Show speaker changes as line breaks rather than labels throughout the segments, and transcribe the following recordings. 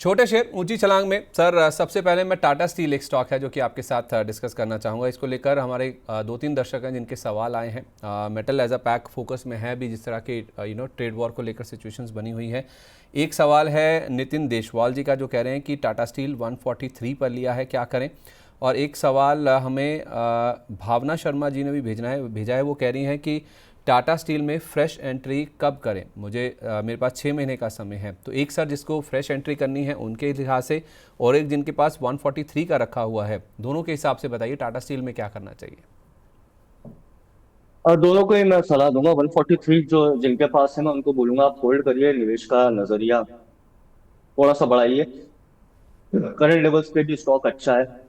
छोटे शेयर ऊंची छलांग में। सर सबसे पहले मैं टाटा स्टील एक स्टॉक है जो कि आपके साथ डिस्कस करना चाहूँगा। इसको लेकर हमारे दो तीन दर्शक हैं जिनके सवाल आए हैं। Metal as a pack focus में है भी, जिस तरह के ट्रेड वॉर को लेकर सिचुएशंस बनी हुई है। एक सवाल है नितिन देशवाल जी का, जो कह रहे हैं कि टाटा स्टील 143 पर लिया है, क्या करें। और एक सवाल हमें भावना शर्मा जी ने भी भेजा है। वो कह रही हैं कि टाटा स्टील में फ्रेश एंट्री कब करें। मेरे पास 6 महीने का समय है। तो एक सर जिसको फ्रेश एंट्री करनी है उनके लिहाज से, और एक जिनके पास 143 का रखा हुआ है, दोनों के हिसाब से बताइए टाटा स्टील में क्या करना चाहिए।
और दोनों को ही मैं सलाह दूंगा। 143 जो जिनके पास है मैं उनको बोलूंगा आप होल्ड करिए, निवेश का नजरिया थोड़ा सा बढ़ाइए। करंट लेवल्स पे भी स्टॉक अच्छा है।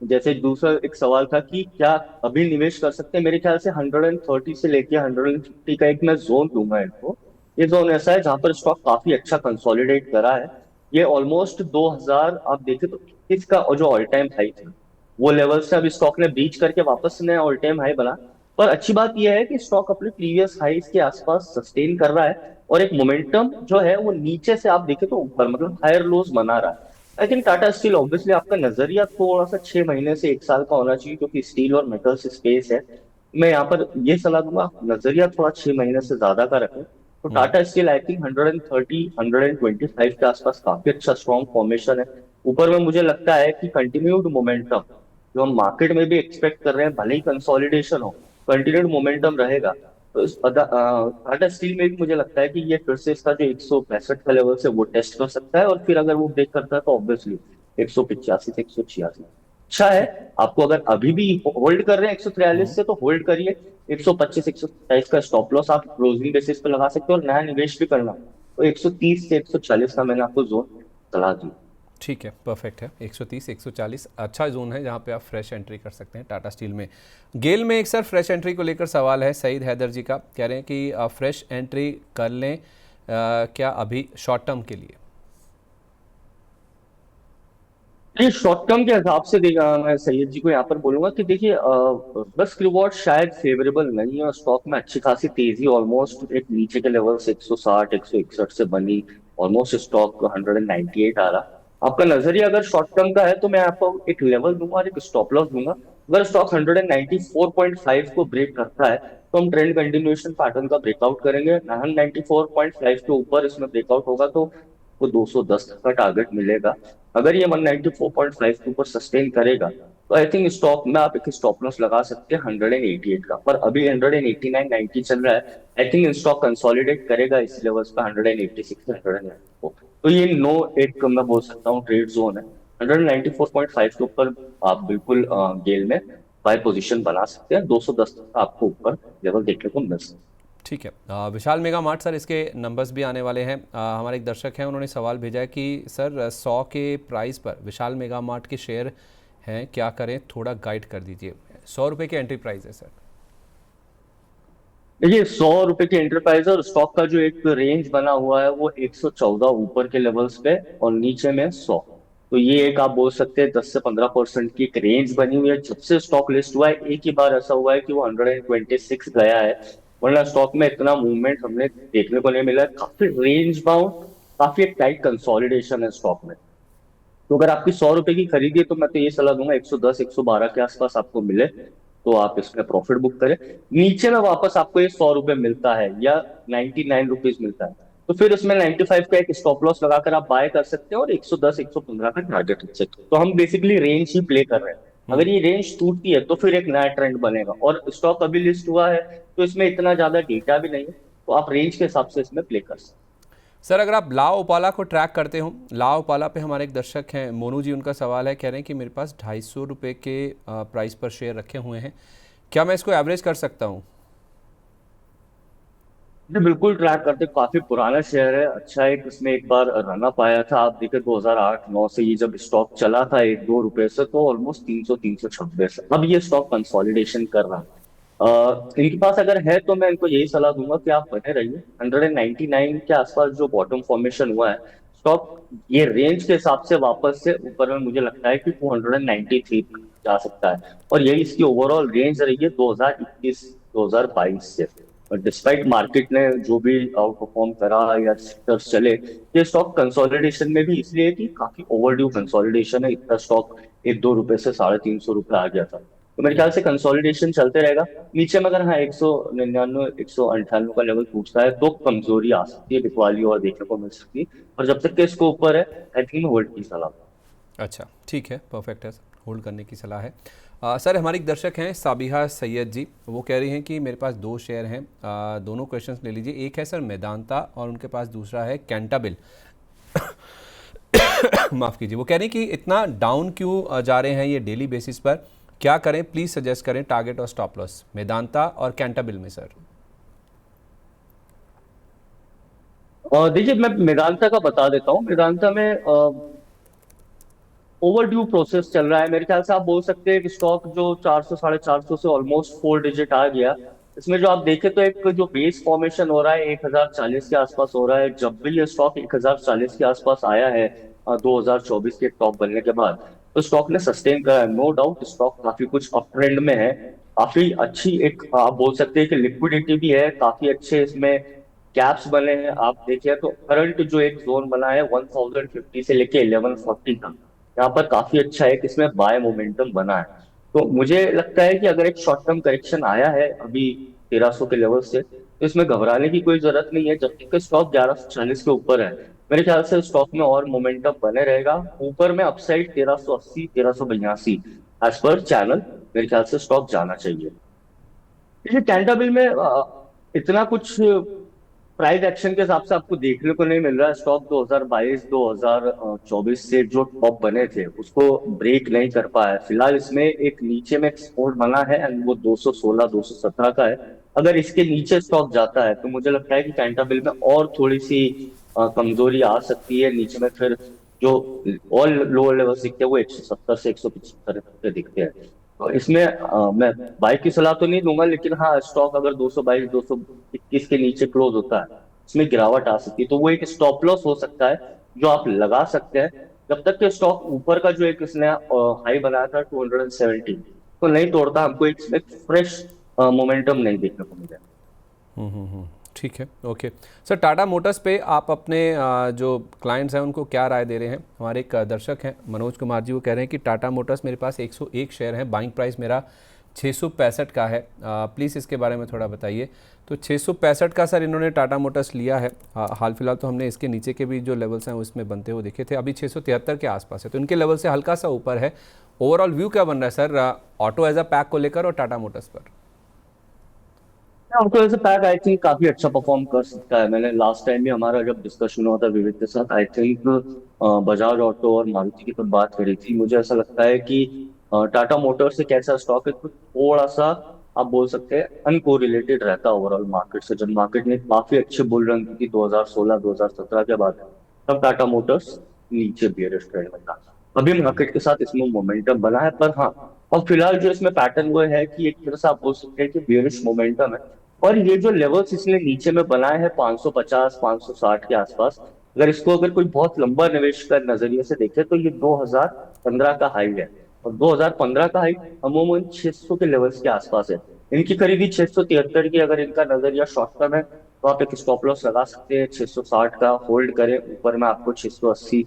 जैसे दूसरा एक सवाल था कि क्या अभी निवेश कर सकते हैं, मेरे ख्याल से 130 से लेके 150 का एक मैं जोन दूंगा इनको। ये जोन ऐसा है जहां पर स्टॉक काफी अच्छा कंसोलिडेट करा है। ये ऑलमोस्ट 2000 आप देखें तो इसका और जो ऑल टाइम हाई था वो लेवल से अभी स्टॉक ने ब्रीच करके वापस नया ऑल टाइम हाई बना। पर अच्छी बात यह है कि स्टॉक अपने प्रीवियस हाईज के आसपास सस्टेन कर रहा है और एक मोमेंटम जो है वो नीचे से आप देखें तो ऊपर मतलब हायर लोज बना रहा है। I think Tata steel obviously आपका नजरिया थोड़ा सा 6 महीने से 1 साल का होना चाहिए क्योंकि स्टील और मेटल्स स्पेस है। मैं यहाँ पर ये सलाह दूंगा आप नजरिया थोड़ा 6 महीने से ज्यादा का रखें। तो टाटा स्टील आई थिंक 130 125 के आसपास काफी अच्छा स्ट्रॉन्ग फॉर्मेशन है। ऊपर में मुझे लगता है कि कंटिन्यूड मोमेंटम जो हम मार्केट में भी एक्सपेक्ट कर रहे हैं, भले ही कंसोलिडेशन हो, कंटिन्यूड मोमेंटम रहेगा। तो टाटा स्टील में भी मुझे लगता है कि ये फिर से इसका जो 165 का लेवल से वो टेस्ट कर सकता है और फिर अगर वो ब्रेक करता है तो ऑब्वियसली 185 से 186 अच्छा है।
ठीक।
आपको अगर अभी भी होल्ड कर रहे हैं 143
हम्म।
से तो होल्ड करिए। 125 127 का स्टॉप लॉस आप क्लोजिंग बेसिस पे लगा सकते हो और नया निवेश भी करना तो 130 से 140 का मैंने आपको जोन सलाह दी।
ठीक है, परफेक्ट है। 130 140 अच्छा जोन है जहाँ पे आप फ्रेश एंट्री कर सकते हैं टाटा स्टील में। गेल में एक सर फ्रेश एंट्री को लेकर सवाल है सईद हैदर जी का, कह रहे हैं कि फ्रेश एंट्री कर लें क्या अभी शॉर्ट टर्म के लिए।
ये शॉर्ट टर्म के हिसाब से देखा, मैं सैयद जी को यहाँ पर बोलूंगा कि देखिए बस रिवॉर्ड शायद फेवरेबल नहीं है और स्टॉक में अच्छी खासी तेजी ऑलमोस्ट एक नीचे के लेवल से 160 161 से बनी। ऑलमोस्ट स्टॉक 198 आ रहा। आपका नजरिया अगर शॉर्ट टर्म का है तो मैं आपको एक लेवल दूंगा और एक स्टॉप लॉस दूंगा। अगर स्टॉक 194.5 को ब्रेक करता है तो हम ट्रेंड कंटिन्यूएशन पैटर्न का ब्रेकआउट करेंगे। 194.5 के ऊपर इसमें ब्रेकआउट होगा तो वो 210 का टारगेट मिलेगा। अगर ये 194.5 के ऊपर सस्टेन करेगा तो आई थिंक स्टॉक में आप एक स्टॉप लॉस लगा सकते हैं 188 का। पर अभी 189.90 चल रहा है। आई थिंक स्टॉक कंसोलिडेट करेगा इस लेवल्स पे 186 194। तो ये नो एक मैं बोल सकता हूँ ट्रेड जोन है। 194.5 के ऊपर आप बिल्कुल गेल में बाय पोजीशन बना सकते हैं। 210 तक आपको ऊपर लेवल देखने को मिल सकता है।
ठीक है। विशाल मेगा मार्ट सर, इसके नंबर्स भी आने वाले हैं। हमारे एक दर्शक हैं, उन्होंने सवाल भेजा है कि सर 100 के प्राइस पर विशाल मेगा मार्ट के शेयर हैं, क्या करें, थोड़ा गाइड कर दीजिए। 100 रुपये की एंट्री प्राइस है सर।
देखिए 100 रुपए की एंटरप्राइज और स्टॉक का जो एक रेंज बना हुआ है वो 114 ऊपर के लेवल्स पे और नीचे में 100। तो ये एक आप बोल सकते हैं 10 से 15% की एक रेंज बनी हुई है। जब से स्टॉक लिस्ट हुआ है एक ही बार ऐसा हुआ है कि वो 126 गया है, वरना स्टॉक में इतना मूवमेंट हमने देखने को नहीं मिला है। काफी रेंज बाउंड, काफी एक टाइट कंसोलिडेशन है स्टॉक में। तो अगर आपकी 100 रुपए की खरीदी है तो मैं तो ये सलाह दूंगा 110 112 के आसपास आपको मिले तो आप इसमें प्रॉफिट बुक करें। नीचे में वापस आपको ये 100 रुपए मिलता है या 99 रुपीज मिलता है तो फिर उसमें 95 का एक स्टॉप लॉस लगाकर आप बाय कर सकते हैं और 110 115 का टारगेट रख सकते हैं। तो हम बेसिकली रेंज ही प्ले कर रहे हैं। अगर ये रेंज टूटती है तो फिर एक नया ट्रेंड बनेगा और स्टॉक अभी लिस्ट हुआ है तो इसमें इतना ज्यादा डेटा भी नहीं है। तो आप रेंज के हिसाब से इसमें प्ले कर सकते
सर अगर आप लाओ ओपाला को ट्रैक करते हो, लाओ ओपाला पे हमारे एक दर्शक हैं मोनू जी, उनका सवाल है, कह रहे हैं कि मेरे पास 250 रुपये के प्राइस पर शेयर रखे हुए हैं, क्या मैं इसको एवरेज कर सकता हूँ।
जी बिल्कुल ट्रैक करते। काफी पुराना शेयर है, अच्छा है। इसमें एक बार रनअप आया था, आप देखे 2008-9 से ये जब स्टॉक चला था 1-2 रुपए से तो ऑलमोस्ट 300 326। अब ये स्टॉक कंसोलिडेशन कर रहा है। इनके पास अगर है तो मैं इनको यही सलाह दूंगा कि आप बने रहिए। 199 के आसपास जो बॉटम फॉर्मेशन हुआ है स्टॉक ये रेंज के हिसाब से वापस से ऊपर में मुझे लगता है कि 293 जा सकता है और यही इसकी ओवरऑल रेंज रही है 2021 2022 से। डिस्पाइट मार्केट ने जो भी आउट परफॉर्म करा या सेक्टर्स चले, ये स्टॉक कंसोलिडेशन में भी इसलिए कि काफी ओवरड्यू कंसोलिडेशन है। इतना स्टॉक 1-2 रुपए से 350 रुपए आ गया था, तो मेरे ख्याल से कंसोलिडेशन चलते रहेगा। नीचे में अगर हाँ 199 198 का लेवल टूटता है तो कमजोरी आ सकती है, बिकवाली और देखने को मिल सकती है। और जब तक के इसको ऊपर है, आई थिंक मैं होल्ड की सलाह।
अच्छा, ठीक है, परफेक्ट है, होल्ड करने की सलाह है। सर, हमारे एक दर्शक हैं साबिहा सैयद जी, वो कह रही हैं कि मेरे पास दो शेयर हैं, दोनों क्वेश्चंस ले लीजिए। एक है सर मेदांता और उनके पास दूसरा है कैंटाबिल। माफ़ कीजिए, वो कह रही हैं कि इतना डाउन क्यों जा रहे हैं ये डेली बेसिस पर, क्या करें प्लीज़ सजेस्ट करें, टारगेट और स्टॉप लॉस मेदांता और कैंटाबिल में सर।
और देखिए, मैं मेदांता का बता देता हूँ। मेदांता में ओवर ड्यू प्रोसेस चल रहा है। मेरे ख्याल से आप बोल सकते हैं कि स्टॉक जो 400 450 से ऑलमोस्ट 4 डिजिट आ गया, इसमें जो आप देखें तो एक जो बेस फॉर्मेशन हो रहा है 1040 के आसपास हो रहा है। जब भी ये स्टॉक 1040 के आसपास आया है 2024 के टॉप बनने के बाद, तो स्टॉक ने सस्टेन करा है। नो डाउट स्टॉक काफी कुछ अप ट्रेंड में है। काफी अच्छी एक आप बोल सकते हैं कि लिक्विडिटी भी है, काफी अच्छे इसमें कैप्स बने हैं। आप देखिए तो करंट जो एक जोन बना है 1050 से लेके 1140 तक, यहाँ पर काफी अच्छा है कि इसमें बाय मोमेंटम बना है। तो मुझे लगता है कि अगर एक शॉर्ट टर्म करेक्शन आया है अभी 1300 के लेवल से, तो इसमें घबराने की कोई जरूरत नहीं है। जब तक स्टॉक 1140 के ऊपर है, मेरे ख्याल से स्टॉक में और मोमेंटम बने रहेगा। ऊपर में अपसाइड 1380 1382 एज पर चैनल मेरे ख्याल से स्टॉक जाना चाहिए। देखिए कैंटा बिल में इतना कुछ प्राइस एक्शन के हिसाब से आपको देखने को नहीं मिल रहा है। स्टॉक 2022 2024 से जो टॉप बने थे उसको ब्रेक नहीं कर पाया है। फिलहाल इसमें एक नीचे में एक सपोर्ट बना है एंड वो 216 217 का है। अगर इसके नीचे स्टॉक जाता है तो मुझे लगता है कि कैंटा बिल में और थोड़ी सी कमजोरी आ सकती है। नीचे में फिर जो और लोअर लेवल दिखते हैं वो 170 से 175 दिखते हैं। तो इसमें मैं बाइक की सलाह तो नहीं दूंगा, लेकिन हाँ स्टॉक अगर 222 221 के नीचे क्लोज होता है, इसमें गिरावट आ सकती है, तो वो एक स्टॉप लॉस हो सकता है जो आप लगा सकते हैं। जब तक कि स्टॉक ऊपर का जो एक इसने हाई बनाया था 270 तो नहीं तोड़ता, हमको एक फ्रेश मोमेंटम नहीं देखने को मिलेगा।
ठीक है, ओके सर। टाटा मोटर्स पे आप अपने जो क्लाइंट्स हैं उनको क्या राय दे रहे हैं? हमारे एक दर्शक हैं मनोज कुमार जी, वो कह रहे हैं कि टाटा मोटर्स मेरे पास 101 शेयर हैं, बाइंग प्राइस मेरा 665 का है, प्लीज़ इसके बारे में थोड़ा बताइए। तो 665 का सर इन्होंने टाटा मोटर्स लिया है। हाल फिलहाल तो हमने इसके नीचे के भी जो लेवल्स हैं उसमें बनते हुए देखे थे, अभी 673 के आसपास है, तो इनके लेवल से हल्का सा ऊपर है। ओवरऑल व्यू क्या बन रहा है sir auto as a pack को लेकर और टाटा मोटर्स पर?
Auto as a pack I think काफी अच्छा परफॉर्म कर सकता है। मैंने लास्ट टाइम भी हमारा जब डिस्कशन हुआ था विवेक के साथ, आई थिंक बजाज ऑटो और मारुति की तो बात करी थी। मुझे ऐसा लगता है कि टाटा मोटर्स एक ऐसा स्टॉक है तो थोड़ा सा आप बोल सकते हैं अनकोरिलेटेड रहता है ओवरऑल मार्केट से। जब मार्केट ने काफी अच्छे बुल रन की थी 2016 2017 के बाद, तब टाटा मोटर्स नीचे बियरिश ट्रेंड में था। अभी मार्केट के साथ इसमें मोमेंटम बना है, पर हाँ और फिलहाल जो इसमें पैटर्न वो है कि एक तरह से आप बोल सकते हैं कि बियरिश मोमेंटम है। और ये जो लेवल्स इसने नीचे में बनाए हैं 550 560 के आसपास, अगर इसको अगर कोई बहुत लंबा निवेश का नजरिए से देखे तो ये 2015 का हाई है। और 2015 का हाई अमूमन 600 के लेवल्स के आसपास है। इनकी खरीदी 673 की, अगर इनका नजरिया शॉर्ट टर्म है तो आप एक स्टॉप लॉस लगा सकते हैं 660 का, होल्ड करें। ऊपर में आपको 680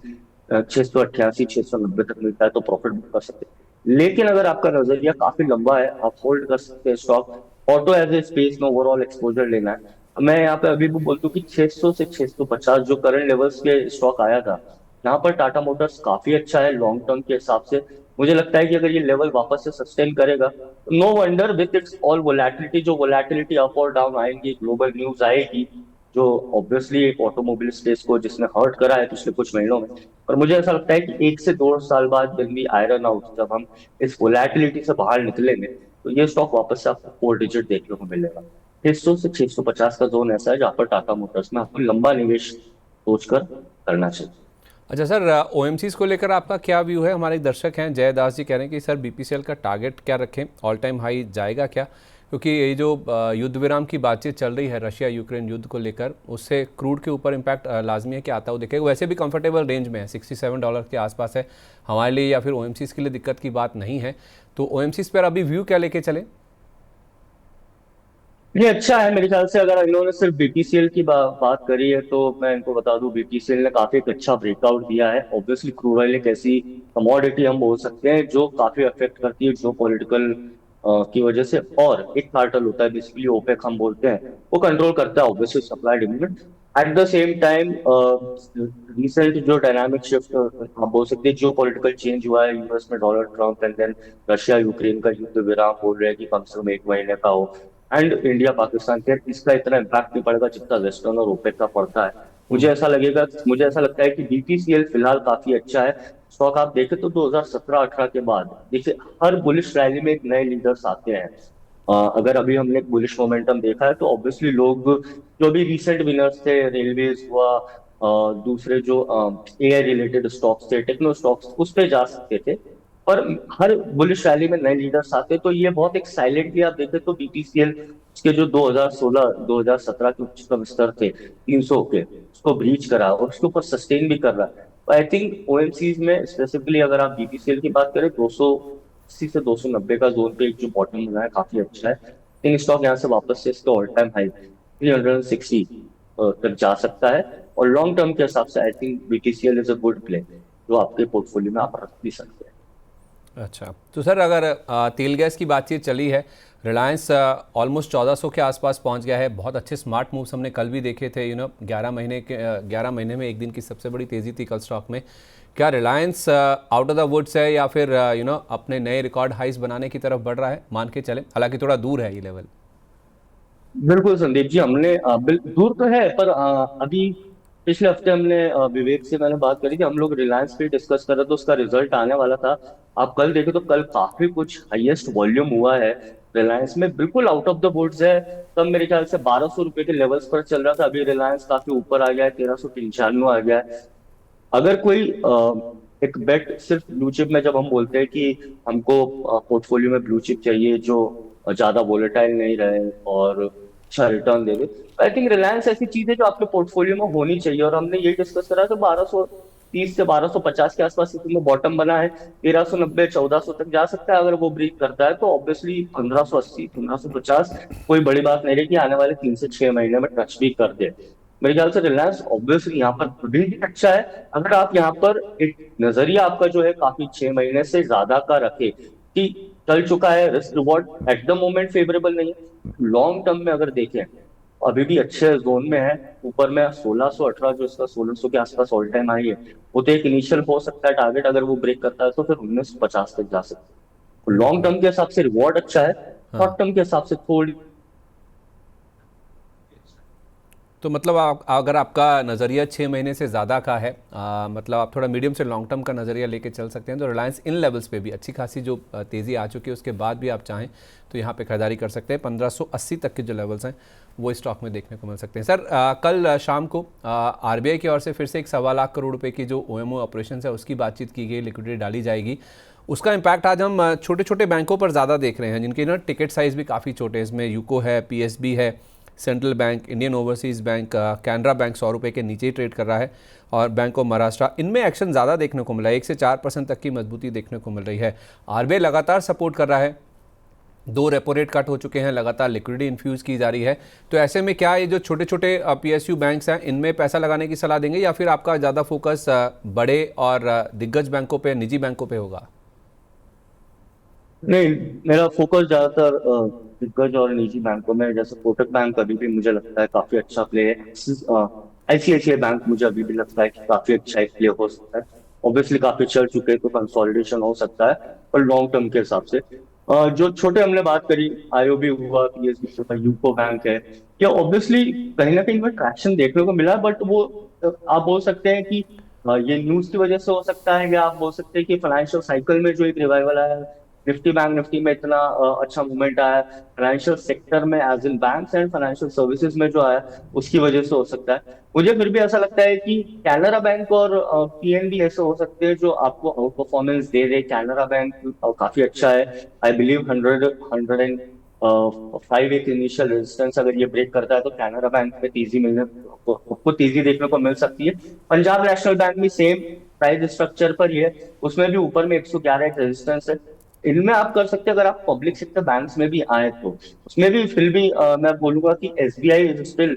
688 690 तक मिलता है तो प्रॉफिट बुक कर सकते हैं। लेकिन अगर आपका नजरिया काफी लंबा है, आप होल्ड कर सकते हैं stock. Auto as a space में ओवरऑल एक्सपोजर लेना है। मैं यहाँ पे अभी भी बोलता हूँ कि 600 से 650 जो करंट लेवल्स के स्टॉक आया था, यहाँ पर टाटा मोटर्स काफी अच्छा है लॉन्ग टर्म के हिसाब से। मुझे लगता है कि अगर ये लेवल वापस से सस्टेन करेगा, no wonder with its all volatility, जो वोलैटिलिटी अप और डाउन आएंगी, ग्लोबल न्यूज आएगी जो ऑब्वियसली एक ऑटोमोबाइल स्पेस को जिसने हर्ट करा है पिछले कुछ महीनों में। और मुझे ऐसा लगता है कि 1 से 2 साल बाद जब भी आयरन आउट, जब हम इस वोलैटिलिटी से बाहर निकलेंगे, तो ये स्टॉक वापस से आपको 4 डिजिट देखने को मिलेगा। 600 से 650 का जोन ऐसा है जहां पर टाटा मोटर्स में आपको लंबा निवेश सोचकर करना चाहिए।
अच्छा सर, OMCs को लेकर आपका क्या व्यू है? हमारे एक दर्शक हैं जयदास जी, कह रहे हैं कि सर BPCL का टारगेट क्या रखें, ऑल टाइम हाई जाएगा क्या? क्योंकि ये जो युद्ध विराम की बातचीत चल रही है रशिया यूक्रेन युद्ध को लेकर, उससे क्रूड के ऊपर इम्पैक्ट लाजमी है कि आता हुआ दिखेगा। वैसे भी कंफर्टेबल रेंज में है, $67 के आसपास है हमारे लिए, या फिर OMCs के लिए दिक्कत की बात नहीं है। तो OMCs पर अभी व्यू क्या लेके चले?
ये अच्छा है मेरे ख्याल से। अगर इन्होंने सिर्फ बीपीसीएल की बात करी है तो मैं इनको बता दूं, बीपीसीएल ने काफी एक अच्छा ब्रेकआउट दिया है। ऑब्वियसली क्रूड ऑयल एक ऐसी कमोडिटी हम बोल सकते हैं जो काफी अफेक्ट करती है जो पॉलिटिकल की वजह से। और एक कार्टल होता है बेसिकली, ओपेक हम बोलते हैं, वो कंट्रोल करता है obviously supply demand. At the same time recent जो डायनामिक शिफ्ट आप बोल सकते हैं, जो पॉलिटिकल चेंज हुआ है यूएस में, Donald Trump and then Russia Ukraine का युद्ध विराम बोल रहे हैं कि कम से कम 1 महीने का हो, एंड इंडिया पाकिस्तान के, इसका इतना इम्पैक्ट नहीं पड़ेगा जितना वेस्टर्न और ओपेक का पड़ता है। मुझे ऐसा लगता है कि बीपीसीएल फिलहाल काफी अच्छा है। स्टॉक आप देखें तो 2017-18 के बाद देखिए हर बुलिश रैली में एक नए लीडर्स आते हैं। अगर अभी हमने एक बुलिश मोमेंटम देखा है तो ऑब्वियसली लोग जो भी रिसेंट विनर्स थे, रेलवेज हुआ, दूसरे जो एआई रिलेटेड स्टॉक्स थे, टेक्नो स्टॉक्स, उस पे जा सकते थे। पर हर बुलिश रैली में नए लीडर्स आते, तो ये बहुत एक साइलेंटली आप देखें तो बीपीसीएल उसके जो 2016-2017 के उच्चतम स्तर थे 300 के, उसको ब्रीच करा और उसके ऊपर सस्टेन भी कर रहा है। आई थिंक ओएमसीज में स्पेसिफिकली अगर आप बीपीसीएल की बात करें, 280 से 290 का जोन पे एक जो बॉटम बना है काफी अच्छा है। आई थिंक स्टॉक यहाँ से वापस से इसका ऑल टाइम हाई 360 तक जा सकता है। और लॉन्ग टर्म के हिसाब से I think BTCL is a good play जो आपके पोर्टफोलियो में आप रख भी सकते हैं।
अच्छा, तो सर अगर तेल गैस की बातचीत चली है, रिलायंस ऑलमोस्ट 1400 के आसपास पहुंच गया है। बहुत अच्छे स्मार्ट मूव्स हमने कल भी देखे थे, 11 महीने में एक दिन की सबसे बड़ी तेज़ी थी कल स्टॉक में। क्या Reliance out of the woods है या फिर अपने नए रिकॉर्ड हाइस बनाने की तरफ बढ़ रहा है, मान के चले, हालांकि थोड़ा दूर है ये लेवल?
बिल्कुल संदीप जी, हमने दूर तो है पर अभी पिछले हफ्ते हमने विवेक से मैंने बात करी थी, हम लोग रिलायंस पे डिस्कस कर रहे थे, तो उसका रिजल्ट आने वाला था। आप कल देखें तो कल काफी कुछ हाईएस्ट वॉल्यूम हुआ है रिलायंस में, बिल्कुल आउट ऑफ द वुड्स है। तब मेरे ख्याल से 1200 रुपए के लेवल्स पर चल रहा था, अभी रिलायंस काफी ऊपर आ गया है, 1395 आ गया है। अगर कोई एक बेट सिर्फ ब्लू चिप में, जब हम बोलते हैं कि हमको पोर्टफोलियो में ब्लू चिप चाहिए जो ज्यादा वोलेटाइल नहीं रहे और अच्छा return they they, I think Reliance ऐसी चीज है जो आपके पोर्टफोलियो में होनी चाहिए। और हमने ये डिस्कस करा तो 1230 से 1250 के आसपास इसमें बॉटम बना है, 1390 1400 तक जा सकता है। अगर वो ब्रेक करता है तो ऑब्वियसली 1580 1550 कोई बड़ी बात नहीं रहेगी, आने वाले 3 से 6 महीने में टच भी कर दे। मेरे ख्याल से रिलायंस ऑब्वियसली यहाँ पर अभी भी अच्छा है। अगर आप यहाँ पर एक नजरिया आपका जो है काफी 6 महीने से ज्यादा का रखे कि चल चुका है, risk reward at the moment favourable नहीं है, लॉन्ग टर्म में अगर देखें अभी भी अच्छे जोन में है। ऊपर में 1618 जो इसका 1600 के आसपास ऑल टाइम आई है, वो तो एक इनिशियल हो सकता है टारगेट, अगर वो ब्रेक करता है तो फिर 1950 तक जा सकता है। लॉन्ग टर्म के हिसाब से रिवॉर्ड अच्छा है,
हाँ,
शॉर्ट टर्म के हिसाब से थोड़ी।
तो मतलब अगर आपका नज़रिया 6 महीने से ज़्यादा का है, मतलब आप थोड़ा मीडियम से लॉन्ग टर्म का नज़रिया लेके चल सकते हैं, तो रिलायंस इन लेवल्स पे भी अच्छी खासी जो तेज़ी आ चुकी है उसके बाद भी आप चाहें तो यहाँ पे खरीदारी कर सकते हैं। 1580 तक के जो लेवल्स हैं वो स्टॉक में देखने को मिल सकते हैं। सर कल शाम को आरबीआई की ओर से फिर से एक 1.25 लाख करोड़ रुपये की जो ओएमओ ऑपरेशन है उसकी बातचीत की गई, लिक्विडिटी डाली जाएगी। उसका इम्पैक्ट आज हम छोटे छोटे बैंकों पर ज़्यादा देख रहे हैं जिनके टिकट साइज़ भी काफ़ी छोटे हैं। इसमें यूको है, पीएसबी है, central bank, Indian overseas bank, Canara bank 100 रुपये के नीचे ही ट्रेड कर रहा है, और बैंक ऑफ महाराष्ट्र, इनमें एक्शन ज़्यादा देखने को मिला है। 1 से 4% तक की मजबूती देखने को मिल रही है। आरबीआई लगातार सपोर्ट कर रहा है, 2 रेपो रेट कट हो चुके हैं, लगातार लिक्विडिटी इन्फ्यूज़ की जा रही है। तो ऐसे में क्या ये जो छोटे छोटे पीएसयू बैंक्स हैं इनमें पैसा लगाने की सलाह देंगे या फिर आपका ज़्यादा फोकस बड़े और दिग्गज बैंकों पे, निजी बैंकों पे होगा?
नहीं, मेरा फोकस ज्यादातर दिग्गज और निजी बैंकों में, जैसे कोटक बैंक अभी भी मुझे लगता है काफी अच्छा प्ले है। आईसीआईसीआई बैंक मुझे अभी भी लगता है कि काफी अच्छा एक प्ले हो सकता है। ऑब्वियसली काफी चल चुके हैं तो कंसोलिडेशन हो सकता है, पर लॉन्ग टर्म के हिसाब से जो छोटे हमने बात करी, आईओबी हुआ, पीएसबी हुआ, यूको बैंक है, ये ऑब्वियसली कहीं ना कहीं में ट्रैक्शन देखने को मिला, बट वो आप बोल सकते हैं कि ये न्यूज की वजह से हो सकता है, या आप बोल सकते हैं कि फाइनेंशियल साइकिल में जो एक रिवाइवल आया, निफ्टी बैंक निफ्टी में इतना अच्छा मूवमेंट आया, फाइनेंशियल सेक्टर में as in banks and financial services में जो आया, उसकी वजह से हो सकता है। मुझे फिर भी ऐसा लगता है कि कैनरा बैंक और पीएनबी ऐसे हो सकते हैं जो आपको आउट परफॉर्मेंस दे रहे। कैनरा बैंक काफी अच्छा है, आई बिलीव 105 एक इनिशियल रेजिस्टेंस अगर ये ब्रेक करता है तो कैनरा बैंक में तेजी मिलने आपको तेजी देखने को मिल सकती है। पंजाब नेशनल बैंक भी सेम प्राइस स्ट्रक्चर पर ही है, उसमें भी ऊपर में 111 एक रेजिस्टेंस है, इनमें आप कर सकते हैं, अगर आप पब्लिक सेक्टर बैंक्स में भी आए तो उसमें भी फिर भी मैं बोलूंगा कि SBI is still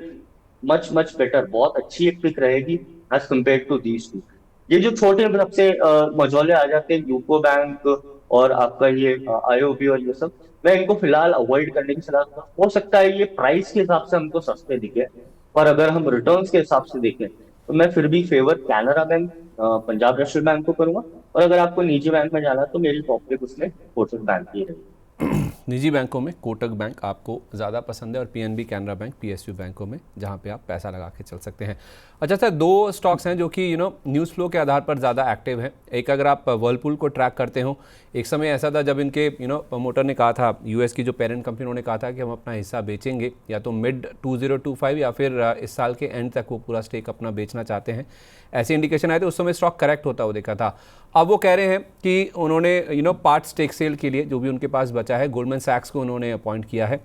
much much better, बहुत अच्छी एक पिक रहेगी as compare to these two. ये जो छोटे सबसे मझौले आ जाते हैं, यूको बैंक और आपका ये आईओबी और ये सब, मैं इनको फिलहाल अवॉइड करने की सलाह दूंगा। हो सकता है ये प्राइस के हिसाब से हमको सस्ते दिखे, पर अगर हम रिटर्न्स के हिसाब से देखें तो मैं फिर भी favour Canara bank, Punjab national bank को करूंगा। और अगर आपको निजी बैंक में जाना है तो मेरी टॉप पिक उसमें कोटक बैंक की रहेगी।
निजी बैंकों में कोटक बैंक आपको ज़्यादा पसंद है और पीएनबी कैनरा बैंक पीएसयू बैंकों में जहाँ पे आप पैसा लगा के चल सकते हैं। अच्छा सर, दो स्टॉक्स हैं जो कि न्यूज़ फ्लो के आधार पर ज़्यादा एक्टिव हैं। एक अगर आप वर्लपूल को ट्रैक करते हो, एक समय ऐसा था जब इनके प्रमोटर ने कहा था, यूएस की जो पेरेंट कंपनी, उन्होंने कहा था कि हम अपना हिस्सा बेचेंगे या तो मिड 2025 या फिर इस साल के एंड तक वो पूरा स्टेक अपना बेचना चाहते हैं। ऐसे इंडिकेशन आए थे, उस समय स्टॉक करेक्ट होता हुआ देखा था। अब वो कह रहे हैं कि उन्होंने पार्ट स्टेक सेल के लिए जो भी उनके पास बचा है, गोल्डमैन सैक्स को उन्होंने अपॉइंट किया है।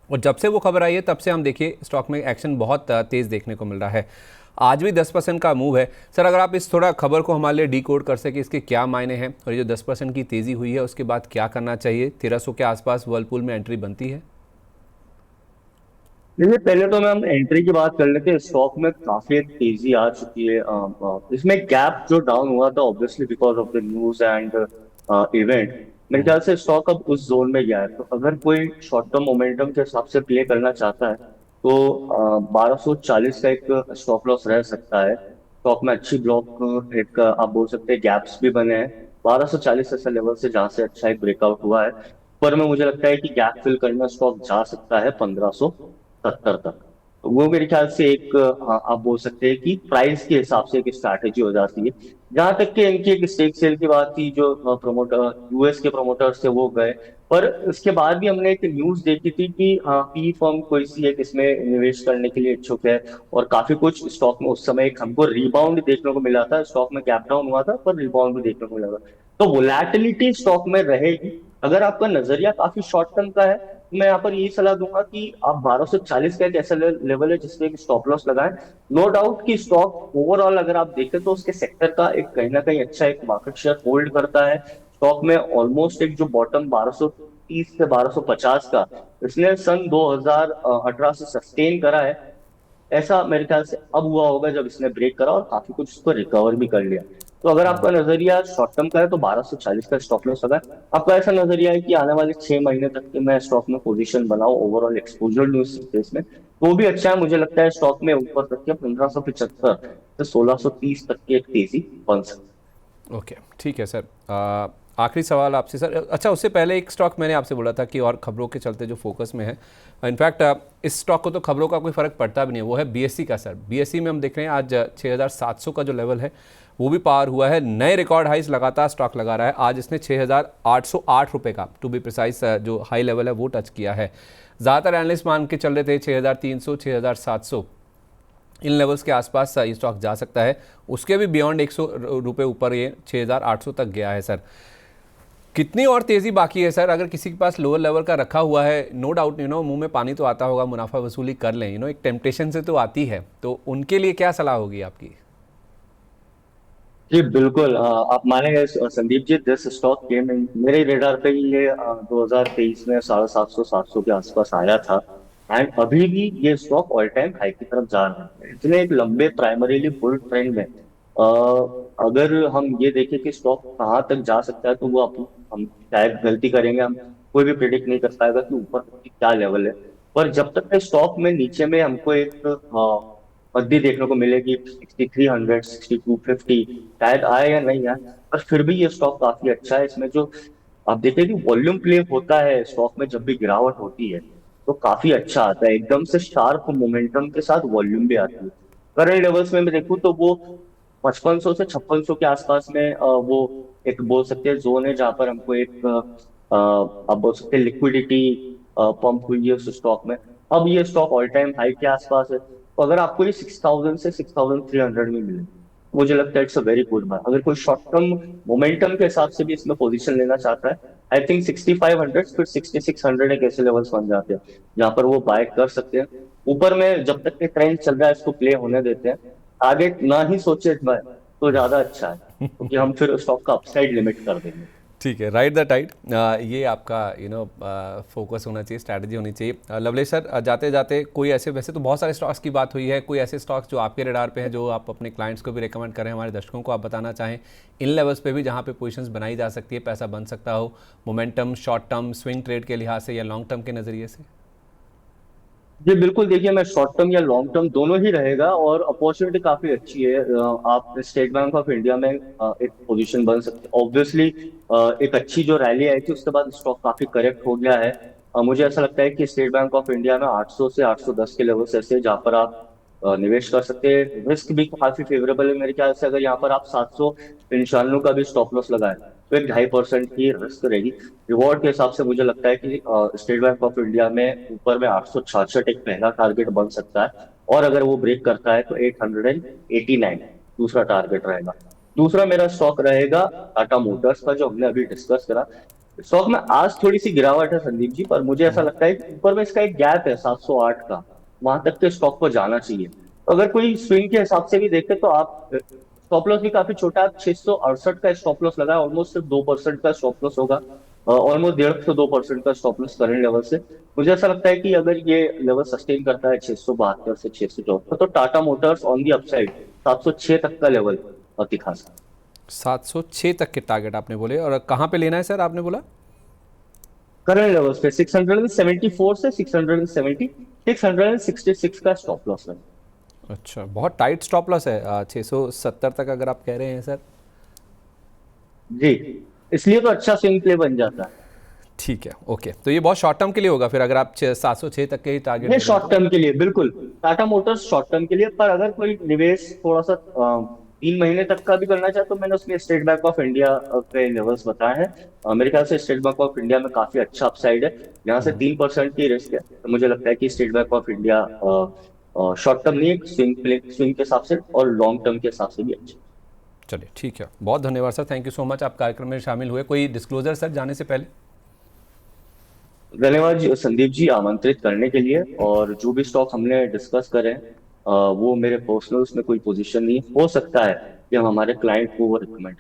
और जब से वो खबर आई है तब से हम देखिए स्टॉक में एक्शन बहुत तेज़ देखने को मिल रहा है। आज भी 10% का मूव है। सर, अगर आप इस थोड़ा खबर को हमारे लिए डिकोड कर सके, इसके क्या मायने हैं और ये जो 10% की तेज़ी हुई है उसके बाद क्या करना चाहिए? 1300 के आसपास वर्लपूल में एंट्री बनती है?
देखिए, पहले तो मैं हम एंट्री की बात कर लेते हैं। स्टॉक में काफी एक तेजी आ चुकी है। इसमें गैप जो डाउन हुआ था obviously because of the news and event, मेरे ख्याल से स्टॉक अब उस जोन में गया है। तो अगर कोई शॉर्ट टर्म मोमेंटम के हिसाब से प्ले करना चाहता है तो 1240 का एक स्टॉप लॉस रह सकता है। स्टॉक में अच्छी ब्लॉक एक आप बोल सकते हैं गैप्स भी बने हैं 1240 ऐसा लेवल से जहां से अच्छा एक ब्रेकआउट हुआ है। पर में मुझे लगता है कि गैप फिल करना स्टॉक जा सकता है 1570 तक। तो वो मेरे ख्याल से एक आप बोल सकते हैं कि प्राइस के हिसाब से एक स्ट्रैटेजी हो जाती है। जहां तक कि इनकी एक स्टेक सेल की बात थी, जो प्रोमोटर यूएस के प्रोमोटर्स थे वो गए। पर इसके बाद भी हमने एक न्यूज देखी थी कि पी फर्म कोई सी एक इसमें निवेश करने के लिए इच्छुक है। और काफी कुछ स्टॉक में उस समय एक हमको रिबाउंड देखने को मिला था। स्टॉक में गैप डाउन हुआ था पर रिबाउंड भी देखने को मिला था। तो वोलैटिलिटी स्टॉक में रहेगी। अगर आपका नजरिया काफी शॉर्ट टर्म का है तो मैं यहाँ पर यही सलाह दूंगा कि आप 1240 का एक ऐसा लेवल है जिसपे एक स्टॉप लॉस लगाएं। नो डाउट कि स्टॉक ओवरऑल अगर आप देखें तो उसके सेक्टर का एक कहीं ना कहीं अच्छा एक मार्केट शेयर होल्ड करता है। स्टॉक में ऑलमोस्ट एक जो बॉटम 1230 से 1250 का इसने सन 2018 से सस्टेन करा है। ऐसा मेरे ख्याल से अब हुआ होगा जब इसने ब्रेक करा और काफी कुछ इसको रिकवर भी कर लिया। तो अगर आपका नजरिया शॉर्ट टर्म का है तो 1240 का स्टॉप लॉस लगा है। आपका ऐसा नजरिया है कि आने वाले 6 महीने तक के मैं स्टॉक में पोजीशन बनाऊं ओवरऑल एक्सपोजर न्यूज स्पेस में, तो भी अच्छा है। मुझे लगता है स्टॉक में ऊपर तक के 1575 से 1630 तक की एक तेजी बन सकती
ओके, ठीक है सर। आखिरी सवाल आपसे सर। अच्छा, उससे पहले एक स्टॉक मैंने आपसे बोला था कि और खबरों के चलते जो फोकस में है, इनफैक्ट इस स्टॉक को तो खबरों का कोई फ़र्क पड़ता भी नहीं है, वो है बीएससी का सर। बीएससी में हम देख रहे हैं आज 6700 का जो लेवल है वो भी पार हुआ है। नए रिकॉर्ड हाइस लगातार स्टॉक लगा रहा है। आज इसने 6808 रुपये का, टू बी प्रिसाइज, जो हाई लेवल है वो टच किया है। ज़्यादातर एनालिस्ट मान के चल रहे थे 6300 6700 इन लेवल्स के आसपास ये स्टॉक जा सकता है। उसके भी बियॉन्ड 100 रुपये ऊपर ये 6800 तक गया है सर। कितनी और तेज़ी बाकी है सर? अगर किसी के पास लोअर लेवल का रखा हुआ है, नो डाउट मुंह में पानी तो आता होगा, मुनाफा वसूली कर लें, एक टेम्पटेशन से तो आती है, तो उनके लिए क्या सलाह होगी आपकी?
है। जी बिल्कुल, आप मानेंगे संदीप जी, दिस स्टॉक केम इन मेरे रेडार पे ही ये 2023 में 750 700 के आसपास आया था। एंड अभी भी ये स्टॉक ऑल टाइम हाई की तरफ जा रहा है। इतने एक लंबे प्राइमरीली बुल ट्रेंड में अगर हम ये देखें कि स्टॉक कहाँ तक जा सकता है तो वो हम शायद गलती करेंगे। हम कोई भी प्रिडिक्ट नहीं कर पाएगा कि ऊपर तक की क्या लेवल है। पर जब तक स्टॉक में नीचे में हमको एक अवधि देखने को मिलेगी 6300 6250, शायद आए या नहीं आए, पर फिर भी ये स्टॉक काफी अच्छा है। इसमें जो आप देखिए कि वॉल्यूम प्ले होता है स्टॉक में, जब भी गिरावट होती है तो काफी अच्छा आता है, एकदम से शार्प मोमेंटम के साथ वॉल्यूम भी आती है। करंट लेवल्स में मैं देखूं तो वो 5500 से 5600 के आसपास में वो एक बोल सकते हैं जोन है जहां पर हमको एक आप बोल सकते हैं लिक्विडिटी पंप हुई है उस स्टॉक में। अब ये स्टॉक ऑल टाइम हाई के आसपास है, तो अगर आपको ये 6000 से 6300 में मिले, मुझे लगता है it's a very good buy. अगर कोई शॉर्ट टर्म मोमेंटम के हिसाब से भी इसमें पोजीशन लेना चाहता है, आई थिंक 6500 फिर 6600 एक ऐसे लेवल्स बन जाते हैं जहां पर वो बाय कर सकते हैं। ऊपर में जब तक के ट्रेंड चल रहा है इसको प्ले होने देते हैं। आगे ना ही सोचे बाय तो ज्यादा अच्छा है, क्योंकि हम फिर स्टॉक का अपसाइड लिमिट कर देंगे।
ठीक है, राइट द टाइड, ये आपका फोकस होना चाहिए, स्ट्रैटेजी होनी चाहिए। लवलेश सर, जाते जाते कोई ऐसे, वैसे तो बहुत सारे स्टॉक्स की बात हुई है, कोई ऐसे स्टॉक्स जो आपके रडार पे हैं जो आप अपने क्लाइंट्स को भी रिकमेंड करें, हमारे दर्शकों को आप बताना चाहें इन लेवल्स पे भी जहाँ पे पोजीशंस बनाई जा सकती है, पैसा बन सकता हो, momentum, short term, swing trade के लिहाज से या लॉन्ग टर्म के नज़रिए से?
जी बिल्कुल, देखिए मैं शॉर्ट टर्म या लॉन्ग टर्म दोनों ही रहेगा, और अपॉर्चुनिटी काफी अच्छी है। आप स्टेट बैंक ऑफ इंडिया में एक पोजीशन बन सकते हैं। ऑब्वियसली एक अच्छी जो रैली आई थी उसके बाद स्टॉक काफी करेक्ट हो गया है। मुझे ऐसा लगता है कि स्टेट बैंक ऑफ इंडिया में 800 से 810 के लेवल्स ऐसे हैं जहां पर आप निवेश कर सकते हैं। रिस्क भी काफी फेवरेबल है मेरे ख्याल से। अगर यहाँ पर आप 795 का भी स्टॉप लॉस लगाए तो एक 2.5% की रिस्क रहेगी। रिवॉर्ड के हिसाब से मुझे लगता है कि स्टेट बैंक ऑफ इंडिया में ऊपर में 866 एक पहला टारगेट बन सकता है, और अगर वो ब्रेक करता है तो 889 दूसरा टारगेट रहेगा। दूसरा मेरा स्टॉक रहेगा टाटा मोटर्स का, जो हमने अभी डिस्कस करा। स्टॉक में आज थोड़ी सी गिरावट है संदीप जी, पर मुझे ऐसा लगता है कि ऊपर में इसका एक गैप है 708 का, वहां तक के स्टॉक को जाना चाहिए। तो अगर कोई स्विंग के हिसाब से भी देखे तो आप स्टॉप लॉस भी काफी छोटा है, 668 का स्टॉप लॉस लगा है, ऑलमोस्ट सिर्फ 2% का स्टॉप लॉस होगा, ऑलमोस्ट 1.5 से 2% का स्टॉप लॉस करंट लेवल से। मुझे ऐसा लगता है कि अगर ये लेवल सस्टेन करता है 672 से 674, तो Tata Motors on the upside 706 तक का लेवल दिखा सकता है।
706 तक के टारगेट आपने बोले, और कहाँ पे लेना है सर आपने बोला?
करंट लेवल्स पे 674 से 670, 666 का स्टॉप लॉस है।
अच्छा, बहुत टाइट स्टॉप लॉस है 670 तक अगर आप कह रहे हैं सर।
जी, इसलिए तो अच्छा स्विंग प्ले बन जाता है।
ठीक है, ओके, तो ये बहुत शॉर्ट टर्म के लिए होगा फिर, अगर आप 706 तक के ही टारगेट
ये
दे रहे
शॉर्ट टर्म के लिए बिल्कुल, टाटा मोटर्स शॉर्ट टर्म के लिए। पर अगर कोई निवेश थोड़ा सा 3 महीने तक का भी करना चाहे तो मैंने उसमें स्टेट बैंक ऑफ इंडिया के लेवल्स बताए हैं। मेरे ख्याल से स्टेट बैंक ऑफ इंडिया में काफी अच्छा अपसाइड है, यहाँ से 3% की रिस्क है। तो मुझे लगता है कि state bank of India short term नहीं, स्विंग के हिसाब से और लॉन्ग टर्म के हिसाब से भी अच्छा।
हैं। चलिए ठीक है, बहुत धन्यवाद sir, thank you so much, आप कार्यक्रम में शामिल हुए। कोई डिस्क्लोजर सर जाने से पहले?
धन्यवाद संदीप जी आमंत्रित करने के लिए। और जो भी स्टॉक हमने डिस्कस करे हैं, वो मेरे पर्सनल उसमें कोई पोजीशन नहीं है। हो सकता है कि हम हमारे क्लाइंट को वो रिकमेंड।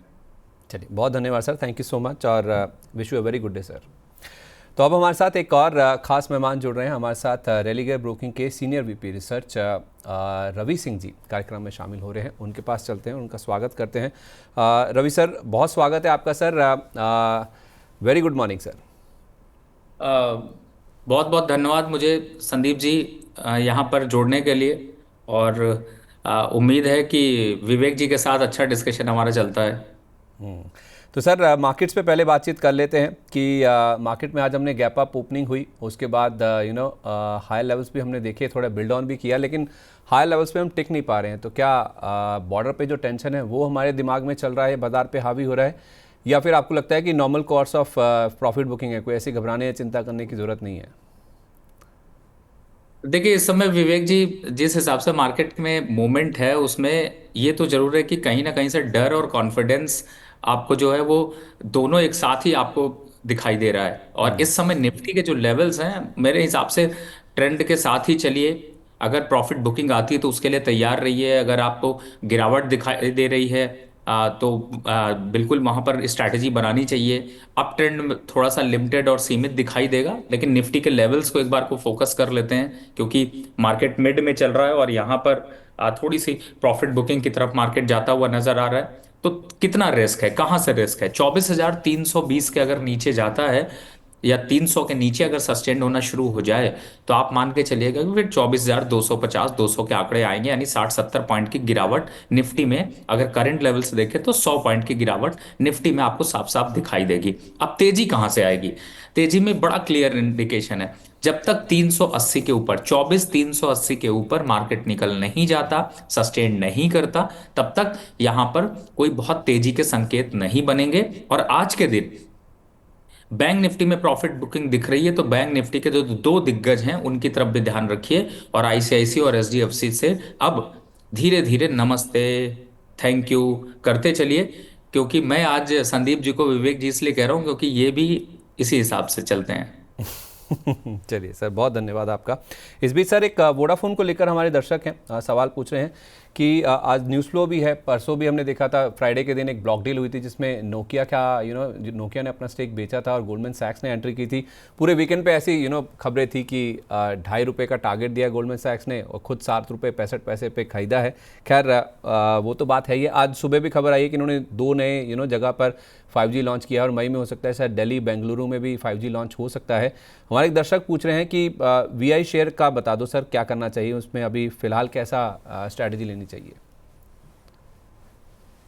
चलिए, बहुत धन्यवाद sir, thank you so much, और wish you a very good day sir. तो अब हमारे साथ एक और खास मेहमान जुड़ रहे हैं, हमारे साथ रेलिगर ब्रोकिंग के senior VP research Ravi Singh ji कार्यक्रम में शामिल हो रहे हैं। उनके पास चलते हैं, उनका स्वागत करते हैं। रवि सर, बहुत स्वागत है आपका sir, very good morning sir.
बहुत बहुत धन्यवाद मुझे संदीप जी यहाँ पर जोड़ने के लिए। और उम्मीद है कि विवेक जी के साथ अच्छा डिस्कशन हमारा चलता है।
तो सर, मार्केट्स पे पहले बातचीत कर लेते हैं कि मार्केट में आज हमने गैप अप ओपनिंग हुई, उसके बाद हाई लेवल्स भी हमने देखे, थोड़ा बिल्ड ऑन भी किया, लेकिन हाई लेवल्स पे हम टिक नहीं पा रहे हैं। तो क्या बॉर्डर पे जो टेंशन है वो हमारे दिमाग में चल रहा है, बाजार पे हावी हो रहा है, या फिर आपको लगता है कि normal course of profit booking है, कोई ऐसी घबराने या चिंता करने की ज़रूरत नहीं है?
देखिए, इस समय विवेक जी जिस हिसाब से मार्केट में मूवमेंट है उसमें ये तो जरूर है कि कहीं ना कहीं से डर और कॉन्फिडेंस आपको जो है वो दोनों एक साथ ही आपको दिखाई दे रहा है। और इस समय निफ्टी के जो लेवल्स हैं मेरे हिसाब से ट्रेंड के साथ ही चलिए। अगर प्रॉफिट बुकिंग आती है तो उसके लिए तैयार रहिए। अगर आपको गिरावट दिखाई दे रही है बिल्कुल वहां पर स्ट्रैटेजी बनानी चाहिए। अप ट्रेंड में थोड़ा सा लिमिटेड और सीमित दिखाई देगा, लेकिन निफ्टी के लेवल्स को एक बार को फोकस कर लेते हैं क्योंकि मार्केट मिड में चल रहा है और यहाँ पर थोड़ी सी प्रॉफिट बुकिंग की तरफ मार्केट जाता हुआ नजर आ रहा है। तो कितना रिस्क है, कहाँ से रिस्क है? 24,320 के अगर नीचे जाता है या 300 के नीचे अगर सस्टेन होना शुरू हो जाए तो आप मान के चलिएगा कि फिर 24,250 200 के आंकड़े आएंगे, यानी 60-70 पॉइंट की गिरावट निफ्टी में। अगर करंट लेवल से देखें तो 100 पॉइंट की गिरावट निफ्टी में आपको साफ साफ दिखाई देगी। अब तेजी कहां से आएगी? तेजी में बड़ा क्लियर इंडिकेशन है, जब तक 380 के ऊपर 24,380 के ऊपर मार्केट निकल नहीं जाता, सस्टेन नहीं करता, तब तक यहां पर कोई बहुत तेजी के संकेत नहीं बनेंगे। और आज के दिन बैंक निफ्टी में प्रॉफिट बुकिंग दिख रही है, तो बैंक निफ्टी के जो दो दिग्गज हैं उनकी तरफ भी ध्यान रखिए। और आईसीआईसी और एचडीएफसी से अब धीरे धीरे नमस्ते, थैंक यू करते चलिए। क्योंकि मैं आज संदीप जी को विवेक जी इसलिए कह रहा हूं क्योंकि ये भी इसी हिसाब से चलते हैं।
चलिए सर, बहुत धन्यवाद आपका। इस बीच सर एक वोडाफोन को लेकर हमारे दर्शक हैं, सवाल पूछ रहे हैं कि आज न्यूज़ फ्लो भी है, परसों भी हमने देखा था, फ्राइडे के दिन एक ब्लॉक डील हुई थी जिसमें नोकिया का नोकिया ने अपना स्टेक बेचा था और गोल्डमैन सैक्स ने एंट्री की थी। पूरे वीकेंड पे ऐसी खबरें थी कि ₹2.5 का टारगेट दिया गोल्डमैन सैक्स ने और खुद ₹7.65 पे खरीदा है। खैर वो तो बात है ही। आज सुबह भी खबर आई है कि इन्होंने 2 नए जगह पर 5G लॉन्च किया और मई में हो सकता है शायद दिल्ली बेंगलुरु में भी 5G लॉन्च हो सकता है। हमारे एक दर्शक पूछ रहे हैं कि VI शेयर का बता दो सर, क्या करना चाहिए उसमें, अभी फिलहाल कैसा स्ट्रैटेजी लेनी चाहिए?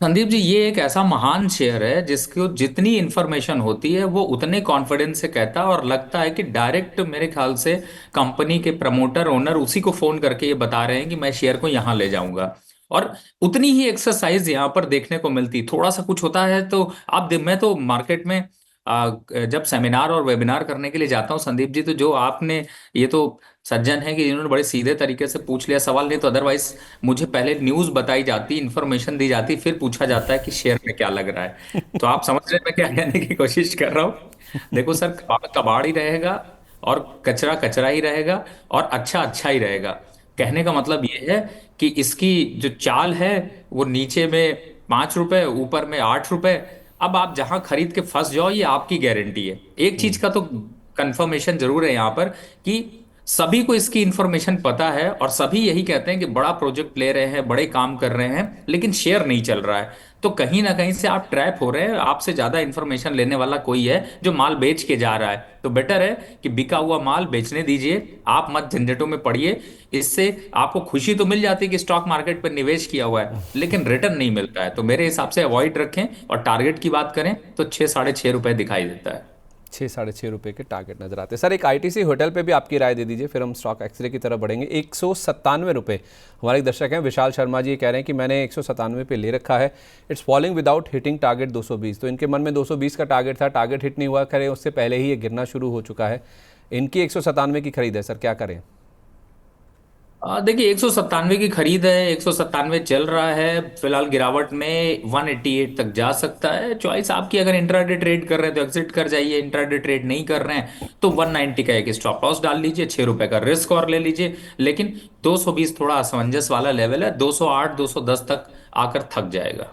संदीप जी, ये एक ऐसा महान शेयर है जिसको जितनी इंफॉर्मेशन होती है वो उतने कॉन्फिडेंस से कहता है, और लगता है कि डायरेक्ट मेरे ख्याल से कंपनी के प्रमोटर ओनर उसी को फोन करके ये बता रहे हैं कि मैं शेयर को यहाँ ले जाऊंगा। और उतनी ही एक्सरसाइज यहाँ पर देखने को मिलती, थोड़ा सा कुछ होता है तो मैं तो मार्केट में जब सेमिनार और वेबिनार करने के लिए जाता हूँ संदीप जी, तो जो आपने, ये तो सज्जन है कि जिन्होंने बड़े सीधे तरीके से पूछ लिया सवाल, नहीं तो अदरवाइज मुझे पहले न्यूज बताई जाती, इंफॉर्मेशन दी जाती, फिर पूछा जाता है कि शेयर में क्या लग रहा है। तो आप समझ रहे हैं मैं क्या कहने की कोशिश कर रहा हूँ। देखो सर, कबाड़ कबाड़ ही रहेगा और कचरा कचरा ही रहेगा और अच्छा अच्छा ही रहेगा। कहने का मतलब ये है कि इसकी जो चाल है वो नीचे में ₹5, ऊपर में ₹8। अब आप जहां खरीद के फंस जाओ ये आपकी गारंटी है। एक चीज का तो कंफर्मेशन जरूर है यहाँ पर कि सभी को इसकी इंफॉर्मेशन पता है और सभी यही कहते हैं कि बड़ा प्रोजेक्ट ले रहे हैं, बड़े काम कर रहे हैं, लेकिन शेयर नहीं चल रहा है। तो कहीं ना कहीं से आप ट्रैप हो रहे हैं, आपसे ज्यादा इंफॉर्मेशन लेने वाला कोई है जो माल बेच के जा रहा है। तो बेटर है कि बिका हुआ माल बेचने दीजिए, आप मत झंझटों में पड़िए। इससे आपको खुशी तो मिल जाती है कि स्टॉक मार्केट पर निवेश किया हुआ है, लेकिन रिटर्न नहीं मिलता है। तो मेरे हिसाब से अवॉइड रखें। और टारगेट की बात करें तो 6-6.5 रुपए दिखाई देता है।
₹6-6.5 के टारगेट नजर आते हैं। सर एक ITC होटल पे भी आपकी राय दे दीजिए, फिर हम स्टॉक एक्सरे की तरफ बढ़ेंगे। ₹197। हमारे एक दर्शक हैं विशाल शर्मा जी, ये कह रहे हैं कि मैंने 197 पे ले रखा है, it's falling without hitting target 220। तो इनके मन में 220 का टारगेट था, टारगेट हिट नहीं हुआ, करें उससे पहले ही ये गिरना शुरू हो चुका है। इनकी 197 की खरीद है सर, क्या करें?
देखिए, 197 की खरीद है, 197 चल रहा है फिलहाल। गिरावट में 188 तक जा सकता है, चॉइस आपकी। अगर इंट्राडे ट्रेड कर रहे हैं तो एग्जिट कर जाइए, इंट्राडे ट्रेड नहीं कर रहे हैं तो 190 का एक स्टॉप लॉस डाल लीजिए, ₹6 का रिस्क और ले लीजिए। लेकिन 220 थोड़ा असमंजस वाला लेवल है, 208 210 तक आकर थक जाएगा।